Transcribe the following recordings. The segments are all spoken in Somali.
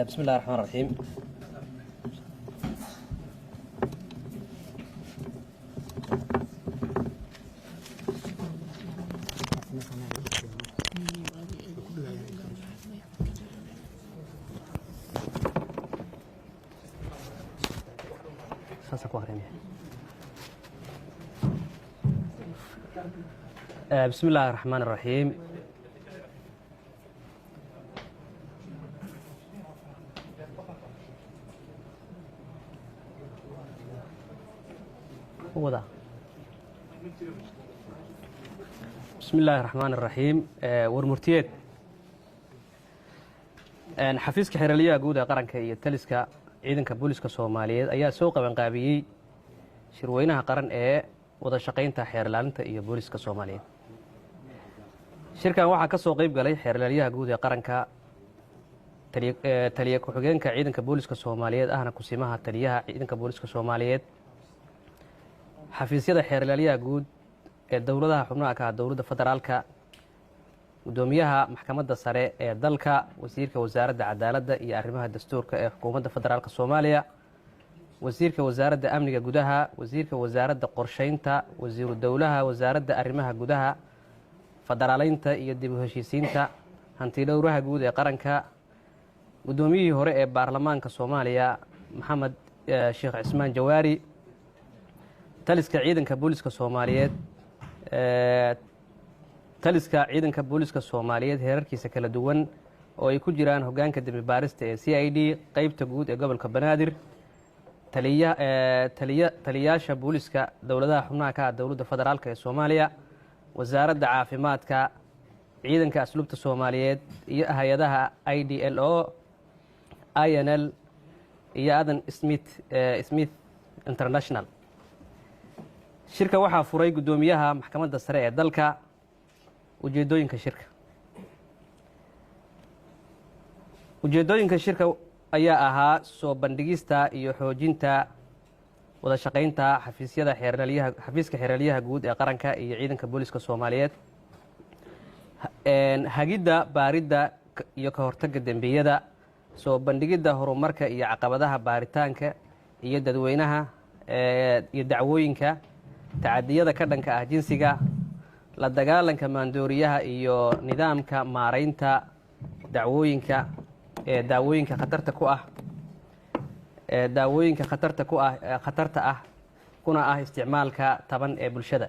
بسم الله الرحمن الرحيم. بسم الله الرحمن الرحيم. بسم الله الرحمن الرحيم. ورمرتيد xafiiska xeeraliyaha guud ee qaranka iyo taliska ciidanka booliska Soomaaliyeed ayaa soo qaban qaabiyay shirweynaha qaran ee wada shaqeynta xeerlaalinta iyo booliska Soomaaliyeed. Shirkan waxaa ka soo qayb galay xeeraliyaha guud ee qaranka, taliye ku-xigeenka ciidanka booliska Soomaaliyeed ahna kusimaha taliyaha ciidanka booliska Soomaaliyeed, xafiisyada xeeraliyaha guud ee dowladaha xubnaha ka ah dowladda federaalka, gudoomiyaha maxkamadda sare ee dalka, wasiirka wasaaradda cadaaladda iyo arrimaha dastuurka ee xukuumadda federaalka Soomaaliya, wasiirka wasaaradda amniga gudaha, wasiirka wasaaradda qorsheynta, wasiiru dowlaha wasaaradda arrimaha gudaha, federaaleynta iyo dib u heshiisiinta, hantidhowraha guud ee qaranka, gudoomiyihii hore ee baarlamaanka Soomaaliya Maxamed Sheekh Cismaan Jawaari, taliska ciidanka booliska Soomaaliyeed, taliska ciidanka booliska Soomaaliyeed heerarkiisa kala duwan oo ay ku jiraan hoggaanka dambi baarista ee CID qaybta guud ee gobolka Banaadir, taliyaasha booliska dowladaha xubnaha ka ah dowladda federaalka ee Soomaaliya, wasaaradda caafimaadka, ciidanka asluubta Soomaaliyeed iyo hay'adaha IDLO, INL iyo Adam Smith International. Shirka waxaa furay gudoomiyaha maxkamadda sare ee dalka. ujeedooyinka shirka ayaa ahaa soo bandhigista iyo xoojinta wada shaqeynta xafiiska xeeraliyaha guud ee qaranka iyo ciidanka booliska Soomaaliyeed, hagidda baaridda iyo ka hortagga dembiyada, soo bandhigidda horumarka iyo caqabadaha baaritaanka iyo dadweynaha iyo dacwooyinka, tacadiyada ka dhanka ah jinsiga, la dagaalanka maandooriyaha iyo nidaamka maareynta daawooyinka khatarta ah kuna ah isticmaalka taban ee bulshada,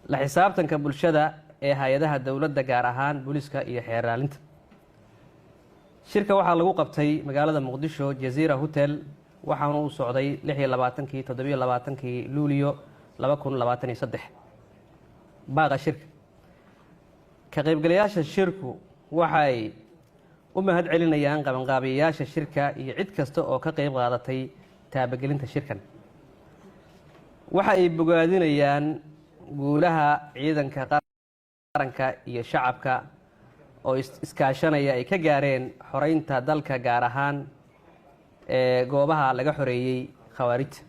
la xisaabtanka bulshada ee hay'adaha dowladda gaar ahaan booliska iyo xeerlaalinta. Shirka waxaa lagu qabtay magaalada Muqdisho Jazeera Hotel, waxaana uu socday 26-27 Luulyo 2023. baaqa shirka ka qaybgalayaasha shirku waxay u mahad celinayaan qabanqaabiyayaasha shirka iyo cid kasta oo ka qayb qaadatay taabagelinta shirkan. waxa ay bogaadinayaan guulaha ciidanka qaranka iyo shacabka oo iskaashanaya ay ka gaareen xoreynta dalka, gaar ahaan goobaha laga xoreeyay khawaarijta.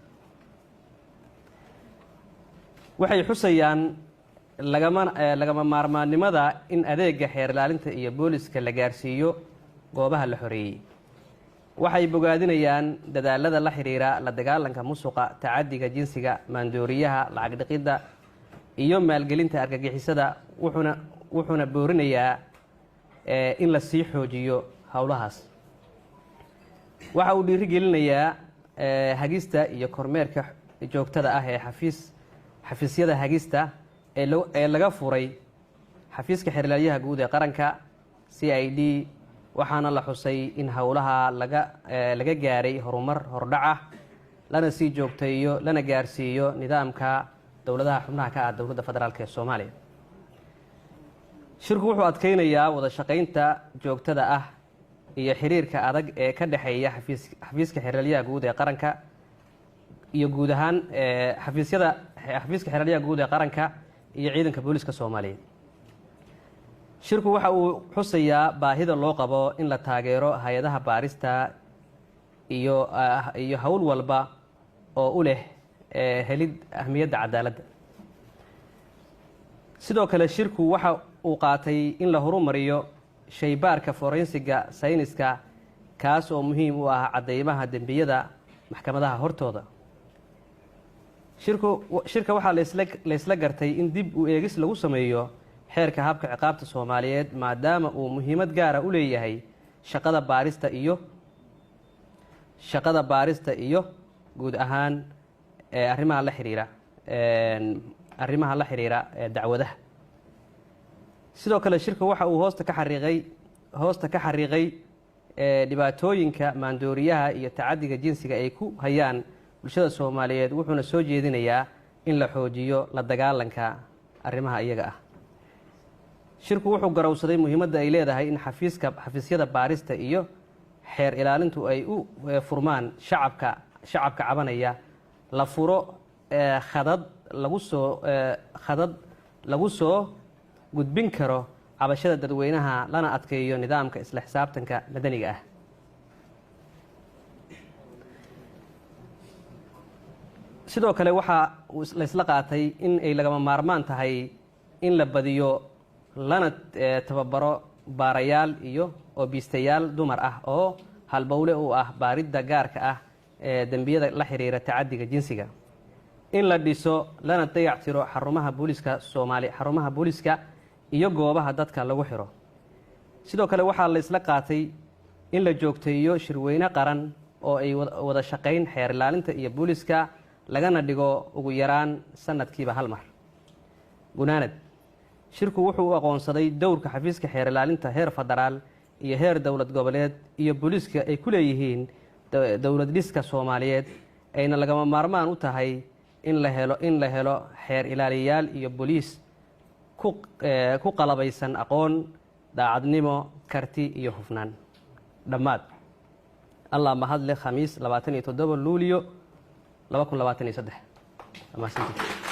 waxay xusayaan lagama maarmaannimada in adeega xeerlaalinta iyo booliska la gaarsiiyo goobaha la xoreeyey. waxay bogaadinayaan dadaalada la xiriira la dagaalanka musuqa, tacadiga jinsiga, maandooriyaha, lacag dhiqidda iyo maalgelinta argagixisada, wuxuuna boorinayaa in la sii xoojiyo howlahaas. waxa uu dhiirigelinayaa hagista iyo kormeerka joogtada ah ee xafiisyada hagista ee laga furay xafiiska xeeraliyaha guud ee qaranka CID, waxaana la xusay in howlaha laga gaaray horumar hordhac ah, lana sii joogteeyo lana gaarsiiyo nidaamka dowladaha xubnaha ka ah dowladda federaalka ee Soomaaliya. shirku wuxuu adkeynayaa wada shaqeynta joogtada ah iyo xiriirka adag ee ka dhexeeya xafiiska xeeraliyaha guud ee qaranka iyo guud ahaan xafiiska xeeraliyaha guud ee qaranka iyo ciidanka booliska Soomaaliyeed. shirku waxa uu xusayaa baahida loo qabo in la taageero hay'adaha baarista iyo hawl walba oo u leh helid ahmiyadda cadaaladda. sidoo kale shirku waxa uu qaatay in la horumariyo shaybaarka forensiga sayniska kaas oo muhiim u ah cadeymaha dembiyada maxkamadaha hortooda. shirka waxaa laysla gartay in dib u eegis lagu sameeyo xeerka habka ciqaabta Soomaaliyeed maadaama uu muhiimad gaar ah u leeyahay shaqada baarista iyo guud ahaan arrimaha la xiriira dacwadaha. sidoo kale shirka waxa uu hoosta ka xariiqay dhibaatooyinka maandooriyaha iyo tacadiga jinsiga ay ku hayaan bulshada Soomaaliyeed, wuxuuna soo jeedinayaa in la xoojiyo la dagaalanka arrimaha iyaga ah. shirku wuxuu garowsaday muhiimadda ay leedahay in xafiisyada baarista iyo xeer ilaalintu ay u furmaan shacabka cabanaya, la furo khadad lagu soo gudbin karo cabashada dadweynaha, lana adkeeyo nidaamka isla xisaabtanka madaniga ah. sidoo kale waxaa la isla qaatay in ay lagama maarmaan tahay in la badiyo lana tababaro baarayaal iyo oobiistayaal dumar ah oo halbowle u ah baaridda gaarka ah ee dembiyada la xiriira tacadiga jinsiga, in la dhiso lana dayactiro xarumaha booliska iyo goobaha dadka lagu xiro. sidoo kale waxaa la isla qaatay in la joogteeyo shirweyne qaran oo ay wada shaqayn xeer ilaalinta iyo booliska, lagana dhigo ugu yaraan sanadkiiba hal mar. gunaanad, shirku wuxuu u aqoonsaday dowrka xafiiska xeer ilaalinta heer federaal iyo heer dowlad goboleed iyo booliiska ay ku leeyihiin dowlad dhiska Soomaaliyeed, ayna lagama maarmaan u tahay in la helo xeer ilaaliyayaal iyo booliis ku qalabaysan aqoon, daacadnimo, karti iyo hufnaan. dhammaad, allah mahadle. Khamiis 27 Luulyo 2023.